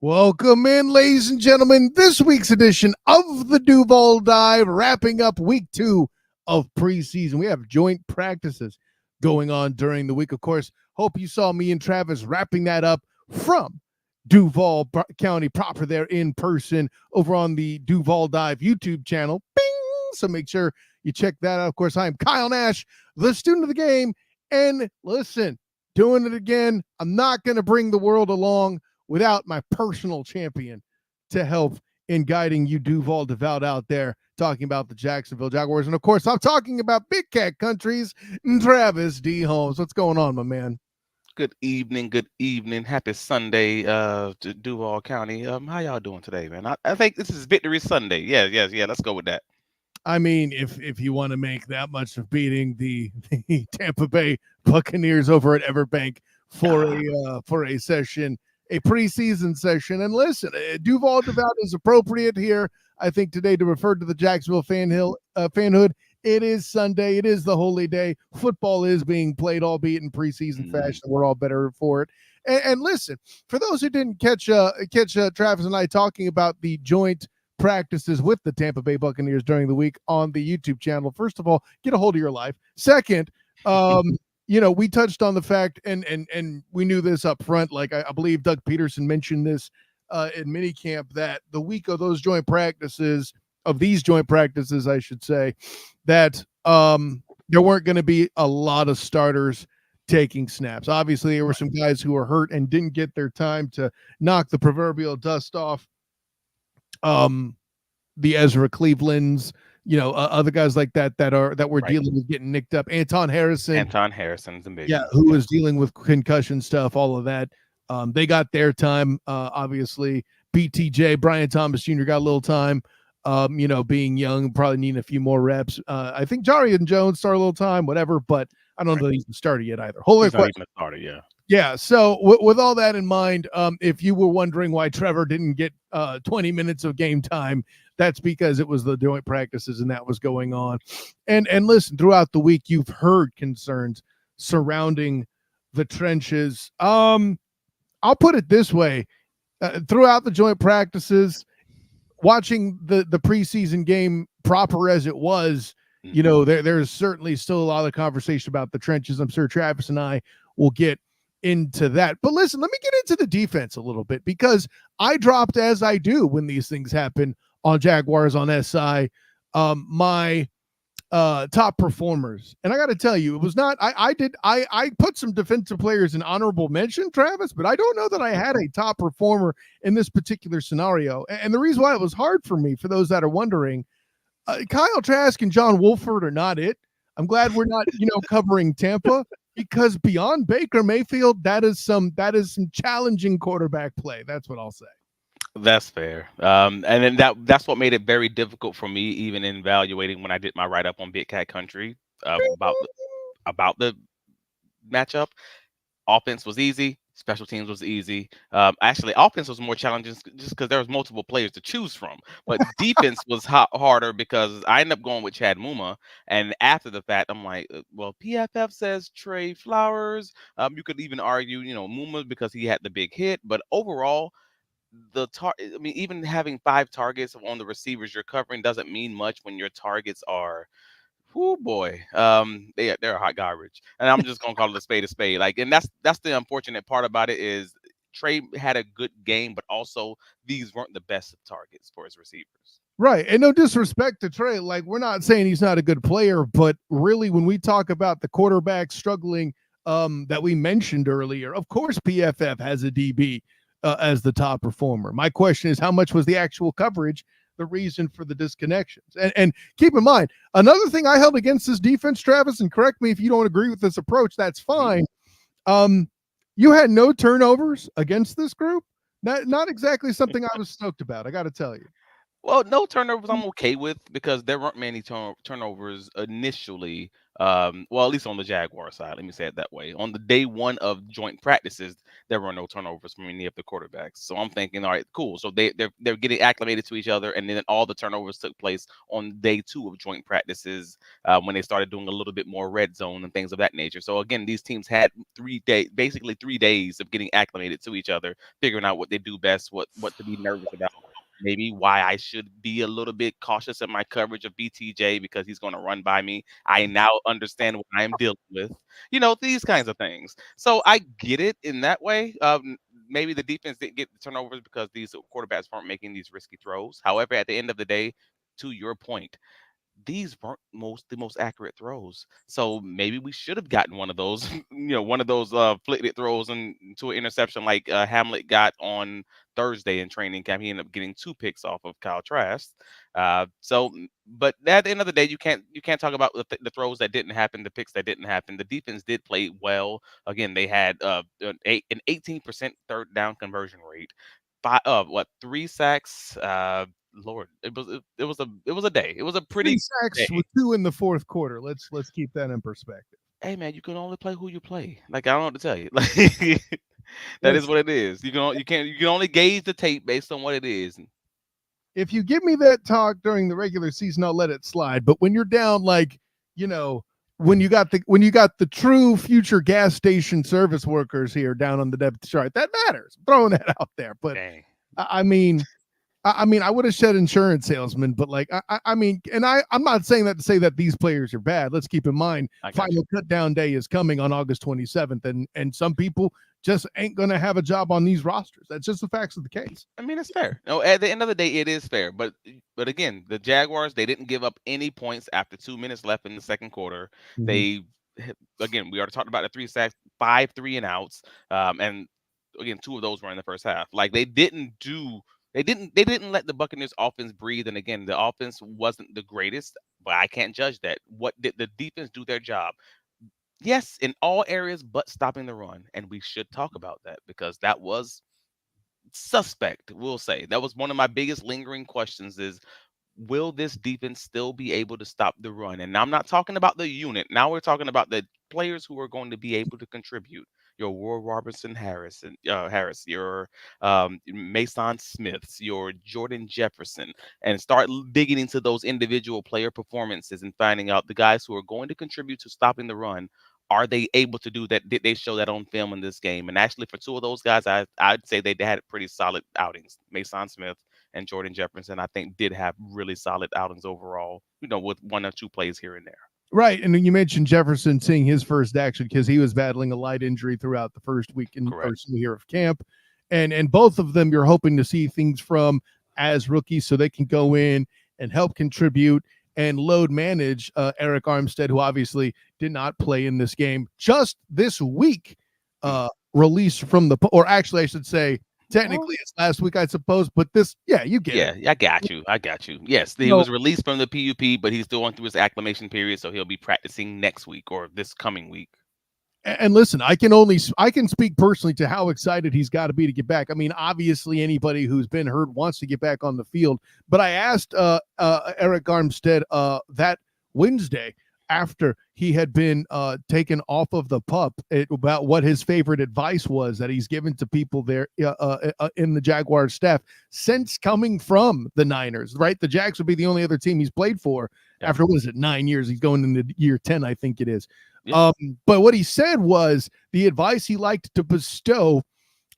Welcome in, ladies and gentlemen. This week's edition of the Duval Dive, wrapping up week 2 of preseason. We have joint practices going on during the week. Of course, hope you saw me and Travis wrapping that up from Duval County proper there in person over on the Duval Dive YouTube channel. Bing! So make sure you check that out. Of course, I'm Kyle Nash, the student of the game. And listen, doing it again. I'm not going to bring the world along without my personal champion to help in guiding you Duval devout out there, talking about the Jacksonville Jaguars. And of course, I'm talking about Big Cat Countries and Travis D. Holmes. What's going on, my man? Good evening. Good evening. Happy Sunday to Duval County. How y'all doing today, man? I think this is Victory Sunday. Yeah. Let's go with that. I mean, if you want to make that much of beating the Tampa Bay Buccaneers over at Everbank for a session, a preseason session. And listen, Duval Devout is appropriate here, I think, today to refer to the Jacksonville fanhood. It is Sunday. It is the holy day. Football is being played, albeit in preseason fashion. We're all better for it. And listen, for those who didn't catch Travis and I talking about the joint practices with the Tampa Bay Buccaneers during the week on the YouTube channel, first of all, get a hold of your life. Second, we touched on the fact, and we knew this up front. Like I believe Doug Peterson mentioned this in minicamp, that the week of these joint practices, I should say, that there weren't going to be a lot of starters taking snaps. Obviously, there were some guys who were hurt and didn't get their time to knock the proverbial dust off. The Ezra Clevelands, other guys like that were dealing with getting nicked up. Anton Harrison's a big who was dealing with concussion stuff, all of that. They got their time. Obviously, BTJ, Brian Thomas Jr. got a little time. Being young, probably needing a few more reps. I think Jarian Jones started a little time, whatever, but I don't know that he's started yet either. He's not even started, yeah. Yeah, so with all that in mind, if you were wondering why Trevor didn't get 20 minutes of game time, that's because it was the joint practices and that was going on. And listen, throughout the week, you've heard concerns surrounding the trenches. I'll put it this way. Throughout the joint practices, watching the preseason game proper as it was, there's certainly still a lot of conversation about the trenches. I'm sure Travis and I will get into that. But listen, let me get into the defense a little bit, because I dropped, as I do when these things happen on Jaguars on SI, my top performers. And I got to tell you, it was not, I put some defensive players in honorable mention, Travis, but I don't know that I had a top performer in this particular scenario. And the reason why it was hard for me, for those that are wondering, Kyle Trask and John Wolford are not it. I'm glad we're not, covering Tampa, because beyond Baker Mayfield, that is some challenging quarterback play. That's what I'll say. That's fair. And then that's what made it very difficult for me, even in evaluating when I did my write-up on Big Cat Country about the matchup. Offense was easy. Special teams was easy. Actually, offense was more challenging just because there was multiple players to choose from. But defense was harder because I ended up going with Chad Muma. And after the fact, I'm like, well, PFF says Trey Flowers. You could even argue, Muma, because he had the big hit. But overall, even having 5 targets on the receivers you're covering doesn't mean much when your targets are, oh boy, they're hot garbage, and I'm just gonna call it a spade. Like, and that's the unfortunate part about it, is Trey had a good game, but also these weren't the best targets for his receivers. Right. And no disrespect to Trey, like, we're not saying he's not a good player, but really, when we talk about the quarterback struggling that we mentioned earlier, of course PFF has a DB as the top performer. My question is, how much was the actual coverage the reason for the disconnections? And keep in mind, another thing I held against this defense, Travis, and correct me if you don't agree with this approach, that's fine. You had no turnovers against this group. Not exactly something I was stoked about, I got to tell you. Well, no turnovers I'm okay with because there weren't many turnovers initially. Well, at least on the Jaguar side, let me say it that way. On the day one of joint practices, there were no turnovers from any of the quarterbacks. So I'm thinking, all right, cool. So they're getting acclimated to each other, and then all the turnovers took place on day two of joint practices when they started doing a little bit more red zone and things of that nature. So again, these teams had basically 3 days of getting acclimated to each other, figuring out what they do best, what to be nervous about, maybe why I should be a little bit cautious in my coverage of BTJ because he's going to run by me. I now understand what I'm dealing with, these kinds of things. So I get it in that way. Maybe the defense didn't get the turnovers because these quarterbacks weren't making these risky throws. However, at the end of the day, to your point, these weren't the most accurate throws. So maybe we should have gotten one of those, one of those flicked throws into an interception like Hamlet got on Thursday in training camp. He ended up getting 2 picks off of Kyle Trask. But at the end of the day, you can't talk about the throws that didn't happen, the picks that didn't happen. The defense did play well. Again, they had an 18% third down conversion rate. 3 sacks. Lord, it was a day. It was a Three pretty day. sacks with 2 in the fourth quarter. Let's keep that in perspective. Hey man, you can only play who you play. Like I don't know what to tell you. Like that is Listen, what it is. You can only gauge the tape based on what it is. if you give me that talk during the regular season, I'll let it slide. But when you're down, like, you know, when you got the true future gas station service workers here down on the depth chart, that matters. I'm throwing that out there. But Dang, I mean, I would have said insurance salesman, but like, I mean, and I'm not saying that to say that these players are bad. Let's keep in mind, I got you. final cut down day is coming on August 27th, and some people just ain't gonna have a job on these rosters. That's just the facts of the case. I mean, it's fair. No, at the end of the day, it is fair. But again, the Jaguars, they didn't give up any points after 2 minutes left in the second quarter. Mhm. They again, we already talked about the 3 sacks, 5 3 and outs, and again, 2 of those were in the first half. Like they didn't let the Buccaneers offense breathe. And again, the offense wasn't the greatest, but I can't judge that. What did the defense do their job? Yes, in all areas but stopping the run. And we should talk about that because that was suspect, we'll say. That was one of my biggest lingering questions is will this defense still be able to stop the run? And I'm not talking about the unit. Now we're talking about the players who are going to be able to contribute. Your War Robertson Harris, your Mason Smiths, your Jordan Jefferson, and start digging into those individual player performances and finding out the guys who are going to contribute to stopping the run. Are they able to do that? Did they show that on film in this game? And actually, for 2 of those guys, I'd say they had pretty solid outings. Mason Smith and Jordan Jefferson, I think, did have really solid outings overall, with 1 or 2 plays here and there. Right, and then you mentioned Jefferson seeing his first action because he was battling a light injury throughout the first week in Correct. first year of camp, and both of them you're hoping to see things from as rookies so they can go in and help contribute and load manage Eric Armstead, who obviously did not play in this game just this week, released from the, or actually I should say technically it's last week I suppose, but this, yeah, you get it. Yeah, I got you. I got you. Yes, he No, was released from the PUP, but he's still going through his acclimation period, so he'll be practicing next week or this coming week. and listen, I can speak personally to how excited he's got to be to get back. I mean, obviously anybody who's been hurt wants to get back on the field, but I asked Eric Armstead that Wednesday after he had been taken off of the pup about what his favorite advice was that he's given to people there in the Jaguars staff since coming from the Niners, right? The Jags would be the only other team he's played for after, what is it, 9 years? He's going into year 10, I think it is. Yeah. But what he said was the advice he liked to bestow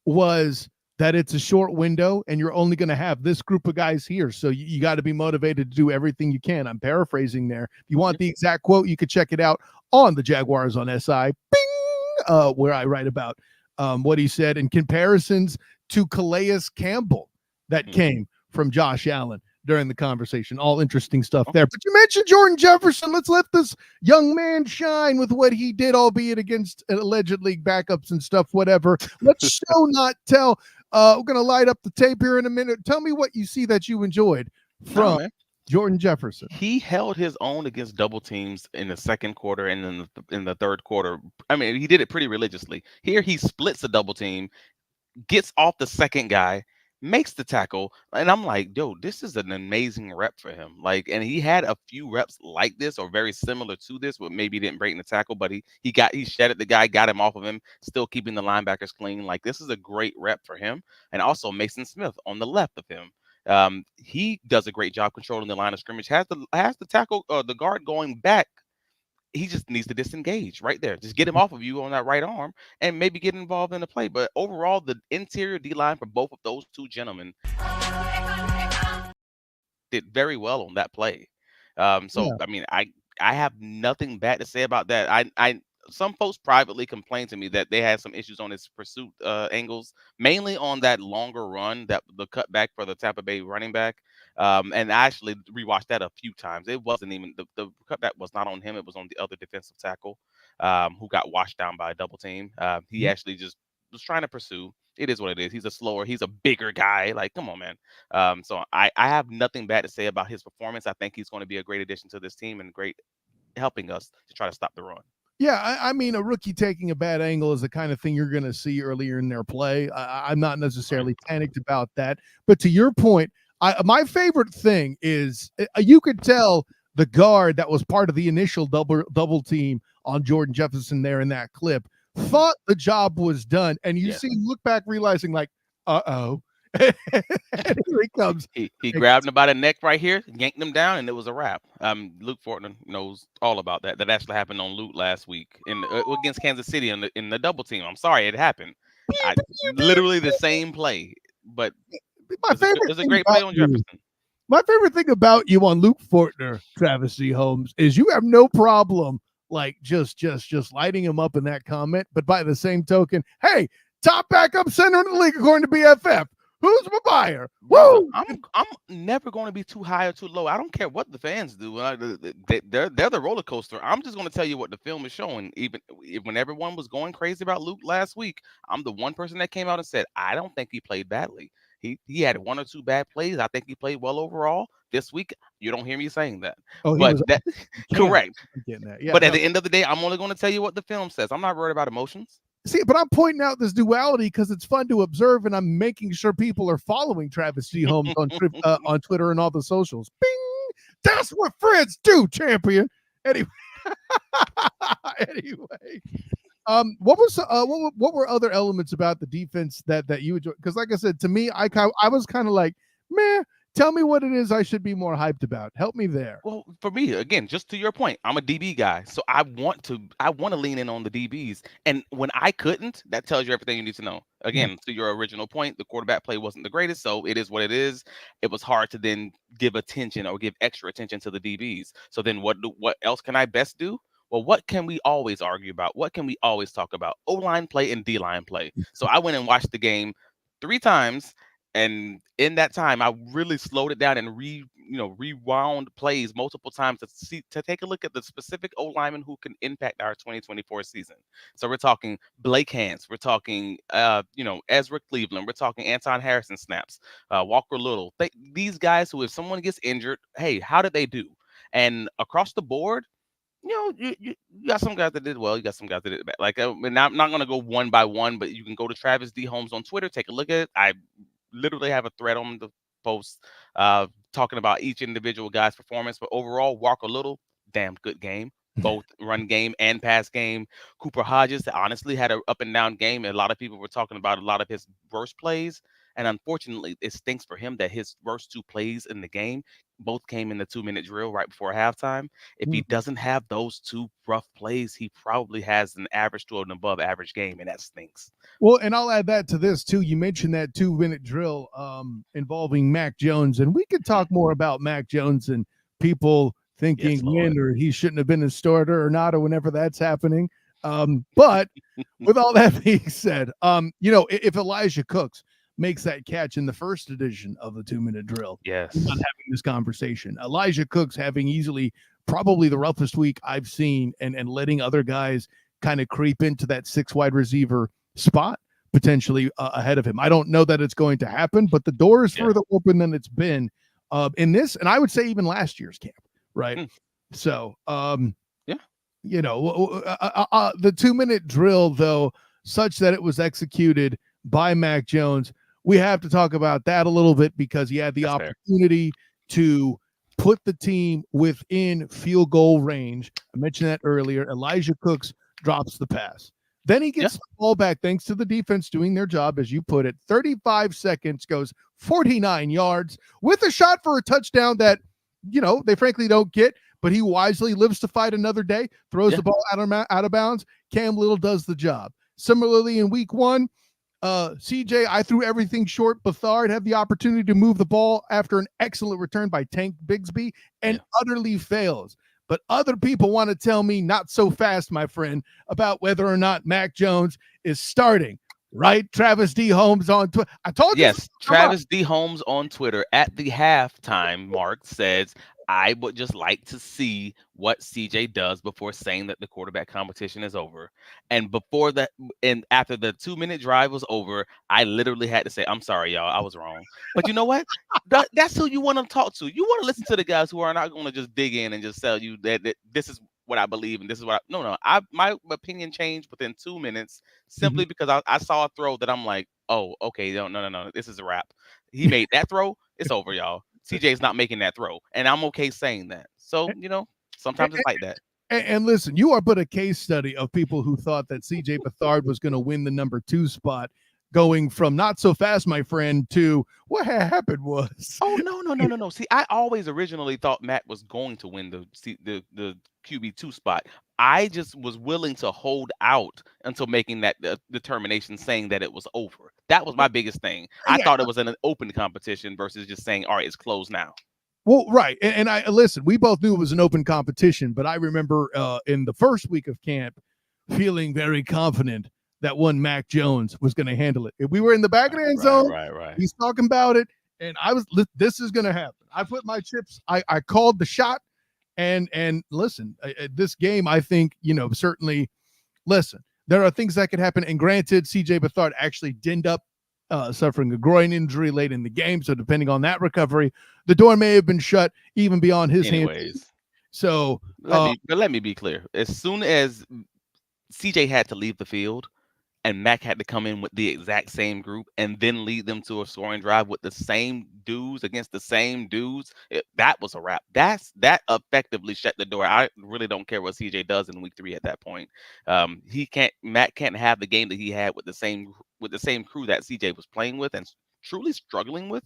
was that it's a short window and you're only going to have this group of guys here. So you got to be motivated to do everything you can. I'm paraphrasing there. If you want the exact quote, you could check it out on the Jaguars on SI, bing, where I write about what he said in comparisons to Calais Campbell that came from Josh Allen during the conversation. All interesting stuff there. But you mentioned Jordan Jefferson. Let's let this young man shine with what he did, albeit against alleged league backups and stuff, whatever. Let's show, not tell. We're going to light up the tape here in a minute. Tell me what you see that you enjoyed from Jordan Jefferson. He held his own against double teams in the second quarter and in the third quarter. I mean, he did it pretty religiously. Here he splits the double team, gets off the second guy, makes the tackle, and I'm like, yo, this is an amazing rep for him. Like, and he had a few reps like this or very similar to this, but maybe didn't break in the tackle, but he shedded the guy, got him off of him, still keeping the linebackers clean. Like, this is a great rep for him. And also Mason Smith on the left of him. He does a great job controlling the line of scrimmage, has the tackle the guard going back. He just needs to disengage right there. Just get him off of you on that right arm and maybe get involved in the play. But overall, the interior D line for both of those two gentlemen did very well on that play. So Yeah. I mean, I have nothing bad to say about that. I some folks privately complained to me that they had some issues on his pursuit angles, mainly on that longer run, that the cutback for the Tampa Bay running back. And I actually rewatched that a few times. It wasn't even the cutback was not on him; it was on the other defensive tackle, who got washed down by a double team. He actually just was trying to pursue. It is what it is. He's a bigger guy. Like, come on, man. So I have nothing bad to say about his performance. I think he's going to be a great addition to this team and great helping us to try to stop the run. Yeah, I mean, a rookie taking a bad angle is the kind of thing you're going to see earlier in their play. I'm not Right. necessarily panicked about that. But to your point, my favorite thing is you could tell the guard that was part of the initial double team on Jordan Jefferson there in that clip thought the job was done. And you Yeah. see him look back realizing like, uh-oh. And here he comes. He grabbed him by the neck right here, yanked him down, and it was a wrap. Luke Fortner knows all about that. That actually happened on Luke last week against Kansas City in the double team. I'm sorry it happened. I literally the same play, but My it favorite was a thing great about play on you Jefferson. My favorite thing about you on Luke Fortner, Travis C. Holmes, is you have no problem like just lighting him up in that comment. But by the same token, hey, top backup center in the league according to BFF. Who's my buyer? Brother, Woo! I'm never going to be too high or too low. I don't care what the fans do. They're the roller coaster. I'm just going to tell you what the film is showing. Even when everyone was going crazy about Luke last week, I'm the one person that came out and said I don't think he played badly. He had one or two bad plays. I think he played well overall. This week, you don't hear me saying that, Oh, he but was that camp. correct. I'm getting that. Yeah, But at no. the end of the day, I'm only going to tell you what the film says. I'm not worried about emotions. See, but I'm pointing out this duality because it's fun to observe, and I'm making sure people are following Travis C. Holmes on Twitter and all the socials. Bing! That's what friends do, champion. Anyway, anyway. What were other elements about the defense that you enjoy? Because, like I said, to me, I was kind of like, meh. Tell me what it is I should be more hyped about. Help me there. Well, for me, again, just to your point, I'm a DB guy, so I want to lean in on the DBs. And when I couldn't, that tells you everything you need to know. Yeah. Again, to your original point, the quarterback play wasn't the greatest, so it is what it is. It was hard to then give attention or give extra attention to the DBs. So then what else can I best do? Well, what can we always argue about? What can we always talk about? O-line play and D-line play. So I went and watched the game 3 times, and in that time, I really slowed it down and rewound plays multiple times to take a look at the specific O lineman who can impact our 2024 season. So we're talking Blake Hance, we're talking Ezra Cleveland, we're talking Anton Harrison snaps, Walker Little. These guys who, if someone gets injured, hey, how did they do? And across the board, you got some guys that did well. You got some guys that did bad. Like, and I'm not going to go one by one, but you can go to Travis D. Holmes on Twitter, take a look at it. I literally have a thread on the post talking about each individual guy's performance. But overall, Walker Little, damn good game. Both run game and pass game. Cooper Hodges honestly had an up and down game. And a lot of people were talking about a lot of his worst plays. And unfortunately, it stinks for him that his worst two plays in the game both came in the 2-minute drill right before halftime. If he Mhm. doesn't have those two rough plays, he probably has an average to an above average game, and that stinks. Well, and I'll add that to this too. You mentioned that 2-minute drill involving Mac Jones, and we could talk more about Mac Jones and people thinking Yes, when Lord. or he shouldn't have been a starter or not, or whenever that's happening. But with all that being said, if Elijah Cooks makes that catch in the first edition of the 2-minute drill, Yes. we're not having this conversation. Elijah Cooks having easily probably the roughest week I've seen, and letting other guys kind of creep into that 6 wide receiver spot potentially ahead of him. I don't know that it's going to happen, but the door is Yeah. further open than it's been in this, and I would say even last year's camp, right? Mm. So, Yeah. the 2-minute drill, though, such that it was executed by Mac Jones, we have to talk about that a little bit because he had the That's fair. opportunity to put the team within field goal range. I mentioned that earlier. Elijah Cooks drops the pass. Then he Yeah. gets the ball back thanks to the defense doing their job, as you put it. 35 seconds, goes 49 yards with a shot for a touchdown that, they frankly don't get, but he wisely lives to fight another day, throws Yeah. the ball out of bounds. Cam Little does the job. Similarly, in week one, CJ, I threw everything short. Bethard had the opportunity to move the ball after an excellent return by Tank Bigsby and Yeah. utterly fails. But other people want to tell me not so fast, my friend, about whether or not Mac Jones is starting. Right? Travis D. Holmes on Twitter. I told you. Yes, Travis D. Holmes on Twitter at the halftime mark says, I would just like to see what CJ does before saying that the quarterback competition is over. And before that, and after the 2 minute drive was over, I literally had to say, I'm sorry, y'all, I was wrong. But you know what? That's who you want to talk to. You want to listen to the guys who are not going to just dig in and just tell you that this is what I believe and this is what no. My opinion changed within 2 minutes Mhm. simply because I saw a throw that I'm like, oh, okay, no, this is a wrap. He made that throw, it's over, y'all. CJ's not making that throw, and I'm okay saying that. So sometimes it's like that. And listen, you are but a case study of people who thought that CJ Beathard was going to win the number 2 spot, going from not so fast, my friend, to what happened was. Oh no. See, I always originally thought Matt was going to win the QB2 spot. I just was willing to hold out until making that determination, saying that it was over. That was my biggest thing. I Yeah. thought it was an open competition versus just saying, all right, it's closed now. Well, right. And I listen, we both knew it was an open competition, but I remember in the first week of camp feeling very confident that one Mac Jones was going to handle it. If we were in the back of the end zone, Right. he's talking about it, and this is going to happen. I put my chips, I called the shot, and listen, this game, I think, certainly, listen, there are things that could happen. And granted, CJ Beathard actually did up suffering a groin injury late in the game. So depending on that recovery, the door may have been shut even beyond his hands. Anyways, So let me be clear. As soon as CJ had to leave the field, and Mac had to come in with the exact same group and then lead them to a scoring drive with the same dudes against the same dudes. That was a wrap. That effectively shut the door. I really don't care what CJ does in week 3 at that point. Mac can't have the game that he had with the same crew that CJ was playing with and truly struggling with,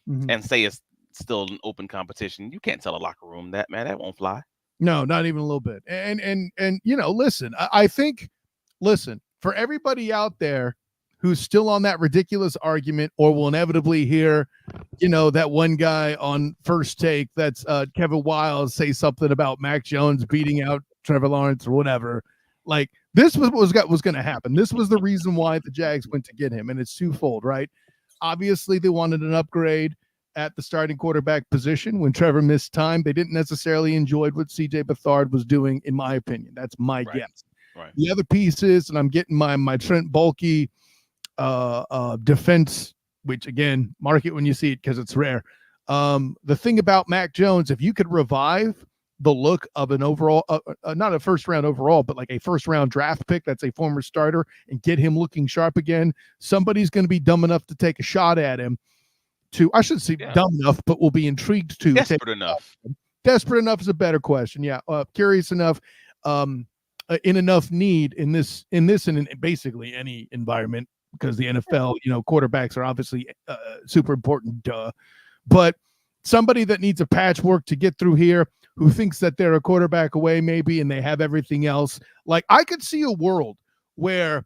and say it's still an open competition. You can't tell a locker room that, man. That won't fly. no, not even a little bit. And listen, I think, listen, for everybody out there who's still on that ridiculous argument or will inevitably hear, that one guy on First Take, that's Kevin Wiles, say something about Mac Jones beating out Trevor Lawrence or whatever. Like, this was going to happen. This was the reason why the Jags went to get him, and it's twofold, right? Obviously, they wanted an upgrade at the starting quarterback position. When Trevor missed time, they didn't necessarily enjoy what CJ Beathard was doing, in my opinion. That's my guess. Right. The other piece is, and I'm getting my Trent Baalke defense, which again, mark it when you see it because it's rare. The thing about Mac Jones, if you could revive the look of an overall, not a first round overall, but like a first round draft pick that's a former starter, and get him looking sharp again, somebody's going to be dumb enough to take a shot at him. I shouldn't say dumb enough, but will be intrigued to desperate enough. Desperate enough is a better question. Yeah, curious enough. In enough need in this and in basically any environment, because the NFL, quarterbacks are obviously super important. But somebody that needs a patchwork to get through here, who thinks that they're a quarterback away maybe and they have everything else. Like, I could see a world where,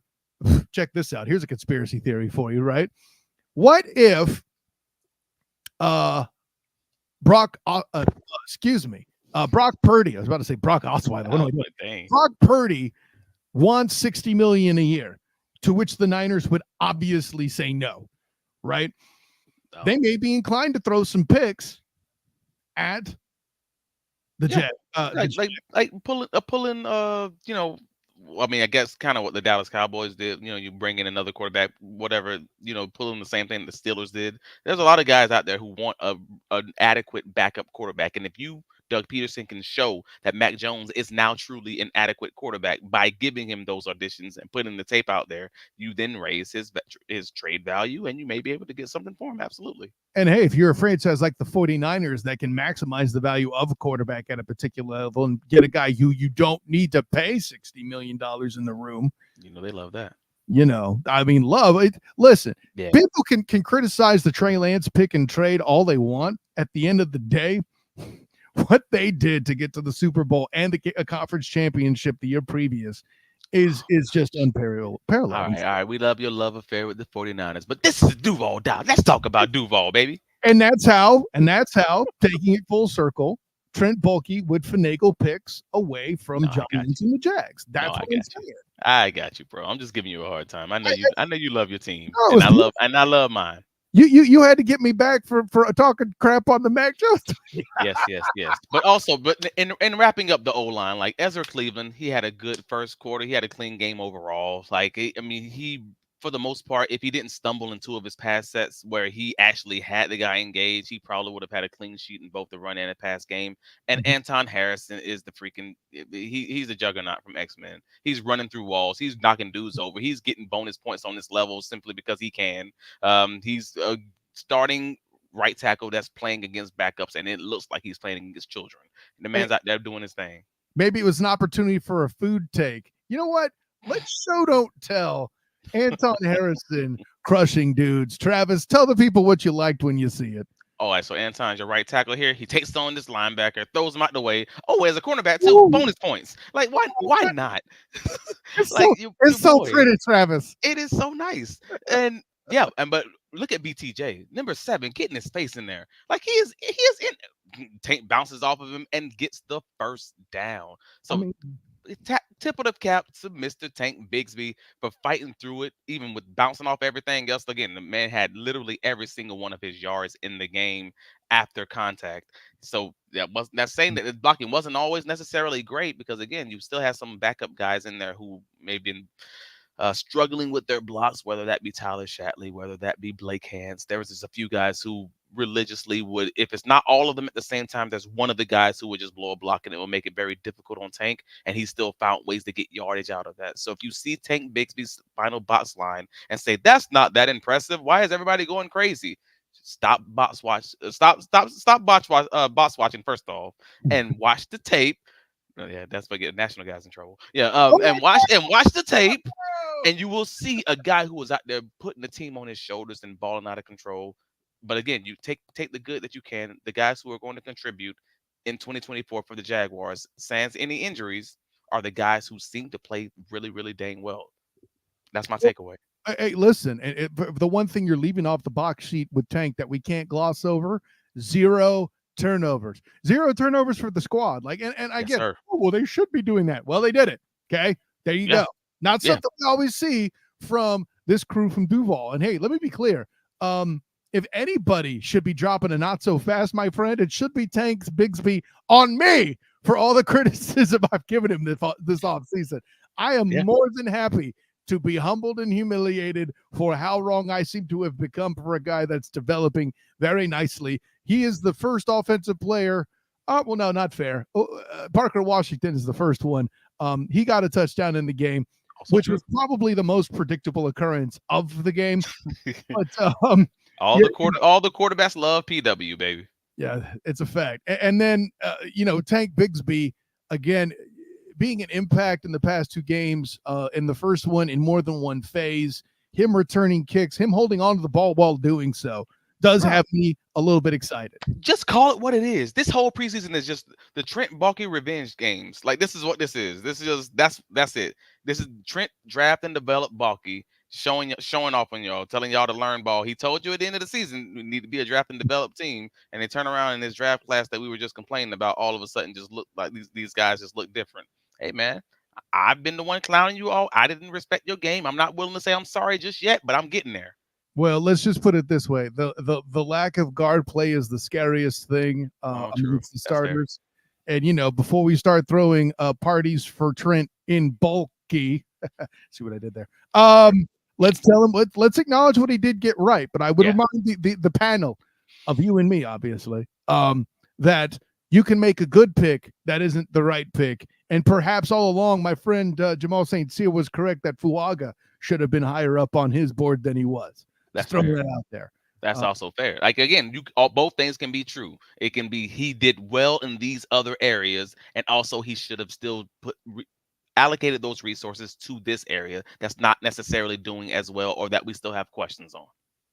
check this out. Here's a conspiracy theory for you, right? What if Brock Purdy, I was about to say Brock Osweiler. What am I doing? Brock Purdy wants $60 million a year, to which the Niners would obviously say no, right? Oh. They may be inclined to throw some picks at the Jets. Like pulling I mean, I guess kind of what the Dallas Cowboys did. You bring in another quarterback, whatever. Pulling the same thing the Steelers did. There's a lot of guys out there who want an adequate backup quarterback, and if you Doug Peterson can show that Mac Jones is now truly an adequate quarterback by giving him those auditions and putting the tape out there. You then raise his trade value, and you may be able to get something for him. Absolutely. And hey, if you're a franchise like the 49ers that can maximize the value of a quarterback at a particular level and get a guy who you don't need to pay $60 million in the room, They love that. I mean, love it. Listen, Yeah. people can criticize the Trey Lance pick and trade all they want. At the end of the day, what they did to get to the Super Bowl and a conference championship the year previous is just unparalleled. All right. We love your love affair with the 49ers, but this is Duval down. Let's talk about Duval, baby. And that's how taking it full circle, Trent Baalke would finagle picks away from John Lynch and the Jags. That's what I'm saying. I got you, bro. I'm just giving you a hard time. I know you love your team, no, and I love mine. You had to get me back for talking crap on the Mac Jones. Yes. But in wrapping up the O-line, like Ezra Cleveland, he had a good first quarter. He had a clean game overall. Like, I mean, he, for the most part, if he didn't stumble in two of his pass sets where he actually had the guy engaged, he probably would have had a clean sheet in both the run and the pass game. And Anton Harrison is the freaking he's a juggernaut from X-Men. He's running through walls. He's knocking dudes over. He's getting bonus points on this level simply because he can. He's starting right tackle that's playing against backups, and it looks like he's playing against children. The man's out there doing his thing. Maybe it was an opportunity for a food take. You know what? Let's show don't tell. Anton Harrison crushing dudes. Travis, tell the people what you liked when you see it. All right, so Anton's your right tackle here. He takes on this linebacker, throws him out the way. Oh, as a cornerback too, Ooh. Bonus points. Like, why not? It's like, it's so pretty, Travis. It is so nice. And but look at BTJ, number 7, getting his face in there. Like he is in. Tank bounces off of him and gets the first down. So tip of the cap to Mr. Tank Bigsby for fighting through it, even with bouncing off everything else. Again, the man had literally every single one of his yards in the game after contact. So that's saying that the blocking wasn't always necessarily great, because again, you still have some backup guys in there who may have been struggling with their blocks, whether that be Tyler Shatley, whether that be Blake Hance. There was just a few guys who religiously would, if it's not all of them at the same time, there's one of the guys who would just blow a block and it will make it very difficult on Tank, and he still found ways to get yardage out of that. So if you see Tank Bigsby's final box line and say that's not that impressive, why is everybody going crazy? Stop box watch. Stop box watching first off, and watch the tape. Yeah, that's what get national guys in trouble. Yeah, and watch the tape, and you will see a guy who was out there putting the team on his shoulders and balling out of control. But again, you take the good that you can. The guys who are going to contribute in 2024 for the Jaguars, sans any injuries, are the guys who seem to play really, really dang well. That's my takeaway. Hey, listen, the one thing you're leaving off the box sheet with Tank that we can't gloss over: 0 turnovers. 0 turnovers for the squad. Like, and I get, well, they should be doing that. Well, they did it. Okay, there you go. Not something we always see from this crew from Duval. And hey, let me be clear. If anybody should be dropping a not so fast, my friend, it should be Tank Bigsby on me for all the criticism I've given him this offseason. I am more than happy to be humbled and humiliated for how wrong I seem to have become for a guy that's developing very nicely. He is the first offensive player. Well, no, not fair. Parker Washington is the first one. He got a touchdown in the game, which was probably the most predictable occurrence of the game. But all the quarterbacks love PW, baby. Yeah, it's a fact. And then Tank Bigsby, again, being an impact in the past 2 games, in the first one in more than one phase, him returning kicks, him holding on to the ball while doing so, does have me a little bit excited. Just call it what it is. This whole preseason is just the Trent Baalke revenge games. Like, this is what this is. This is just that's it. This is Trent draft and develop Baalke showing off on y'all, telling y'all to learn ball. He told you at the end of the season we need to be a draft and develop team, and they turn around in this draft class that we were just complaining about all of a sudden just look like these guys just look different. Hey man, I've been the one clowning you all. I didn't respect your game. I'm not willing to say I'm sorry just yet, but I'm getting there. Well, let's just put it this way: the lack of guard play is the scariest thing amongst the starters. And before we start throwing parties for Trent in Baalke, see what I did there. Let's tell him. Let's acknowledge what he did get right. But I would remind the panel of you and me, obviously, that you can make a good pick that isn't the right pick. And perhaps all along, my friend Jamal St. Cyr was correct that Fuaga should have been higher up on his board than he was. That's Just throwing fair. that out there. That's also fair. Like again, both things can be true. It can be he did well in these other areas, and also he should have still allocated those resources to this area that's not necessarily doing as well, or that we still have questions on.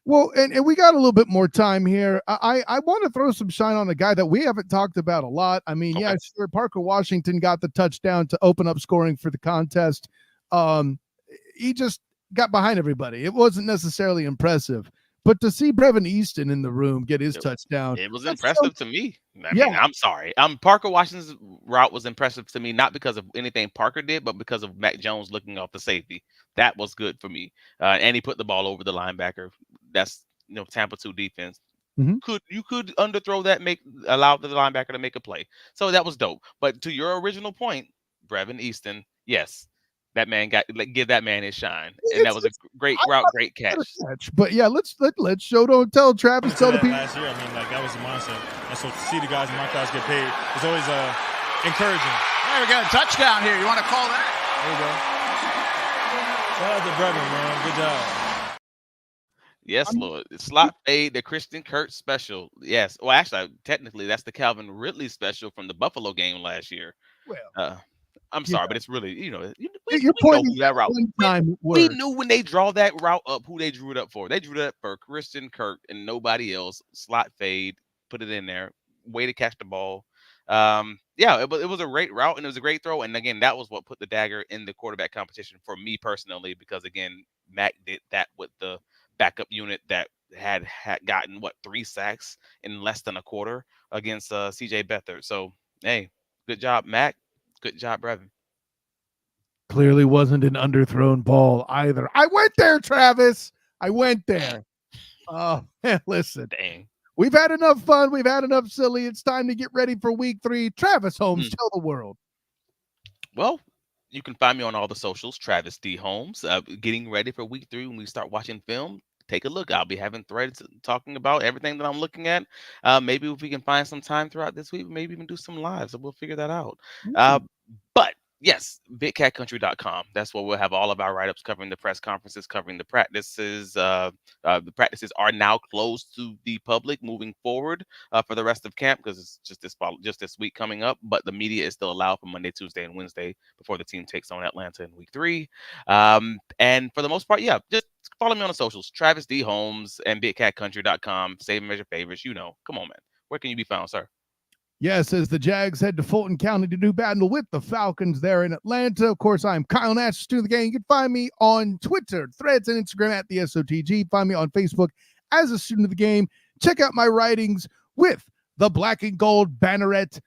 Well, and we got a little bit more time here. I want to throw some shine on a guy that we haven't talked about a lot. I mean, yeah, sure, Parker Washington got the touchdown to open up scoring for the contest. He just got behind everybody. It wasn't necessarily impressive. But to see Brevin Easton in the room get his touchdown, it was impressive to me. I mean, I'm sorry. Parker Washington's route was impressive to me, not because of anything Parker did, but because of Mac Jones looking off the safety. That was good for me. And he put the ball over the linebacker. That's Tampa 2 defense. You could underthrow that, allow the linebacker to make a play. So that was dope. But to your original point, Brevin Easton, yes. That man give that man his shine, and that was a great route, great catch. But yeah, let's show don't tell. Travis, tell the people. Last year, I mean, like that was the mindset, and so to see the guys in my class get paid is always encouraging. There we go, touchdown here. You want to call that? There you go. Shout out to Brevin, man. Good job. Yes, Lord. Slot fade, the Christian Kirk special. Yes. Well, actually, technically, that's the Calvin Ridley special from the Buffalo game last year. Well. I'm sorry, but it's really, we know that route. We knew when they draw that route up who they drew it up for. They drew it up for Christian Kirk and nobody else. Slot fade, put it in there, way to catch the ball. Yeah, it was a great route and it was a great throw. And again, that was what put the dagger in the quarterback competition for me personally, because again, Mac did that with the backup unit that had gotten 3 sacks in less than a quarter against CJ Beathard. So hey, good job, Mac. Good job, Brevin. Clearly wasn't an underthrown ball either. I went there, Travis. I went there. Oh, man, listen. Dang. We've had enough fun. We've had enough silly. It's time to get ready for week 3. Travis Holmes, tell the world. Well, you can find me on all the socials, Travis D. Holmes. Getting ready for week 3 when we start watching film. Take a look. I'll be having threads talking about everything that I'm looking at. Maybe if we can find some time throughout this week, maybe even do some lives, and we'll figure that out. But yes, BigCatCountry.com. That's where we'll have all of our write-ups covering the press conferences, covering the practices. The practices are now closed to the public moving forward for the rest of camp, because it's just this week coming up. But the media is still allowed for Monday, Tuesday, and Wednesday before the team takes on Atlanta in week 3. And for the most part, yeah, just follow me on the socials, Travis D. Holmes and BigCatCountry.com. Save them as your favorites. Come on, man. Where can you be found, sir? Yes, as the Jags head to Fulton County to do battle with the Falcons there in Atlanta. Of course, I'm Kyle Nash, student of the game. You can find me on Twitter, Threads, and Instagram at the SOTG. Find me on Facebook as a student of the game. Check out my writings with the Black and Gold Banneret,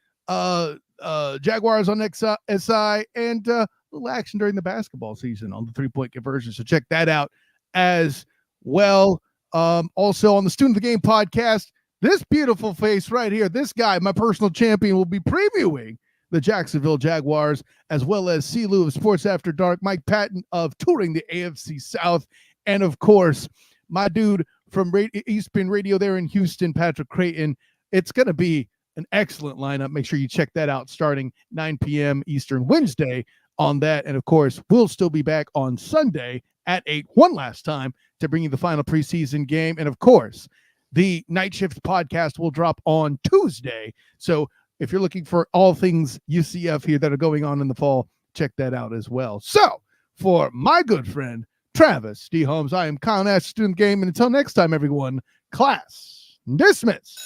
Jaguars on SI, and a little action during the basketball season on the 3-point conversion. So check that out as well. Also on the Student of the Game podcast, this beautiful face right here, this guy, my personal champion, will be previewing the Jacksonville Jaguars, as well as CeeLou of Sports After Dark, Mike Patton of Touring the AFC South, and of course, my dude from East Bend Radio there in Houston, Patrick Creighton. It's going to be an excellent lineup. Make sure you check that out starting 9 p.m. Eastern Wednesday on that. And of course, we'll still be back on Sunday at 8 one last time to bring you the final preseason game. And of course, the Night Shift podcast will drop on Tuesday. So if you're looking for all things UCF here that are going on in the fall, check that out as well. So for my good friend, Travis D. Holmes, I am Kyle Nash, student game. And until next time, everyone, class dismissed.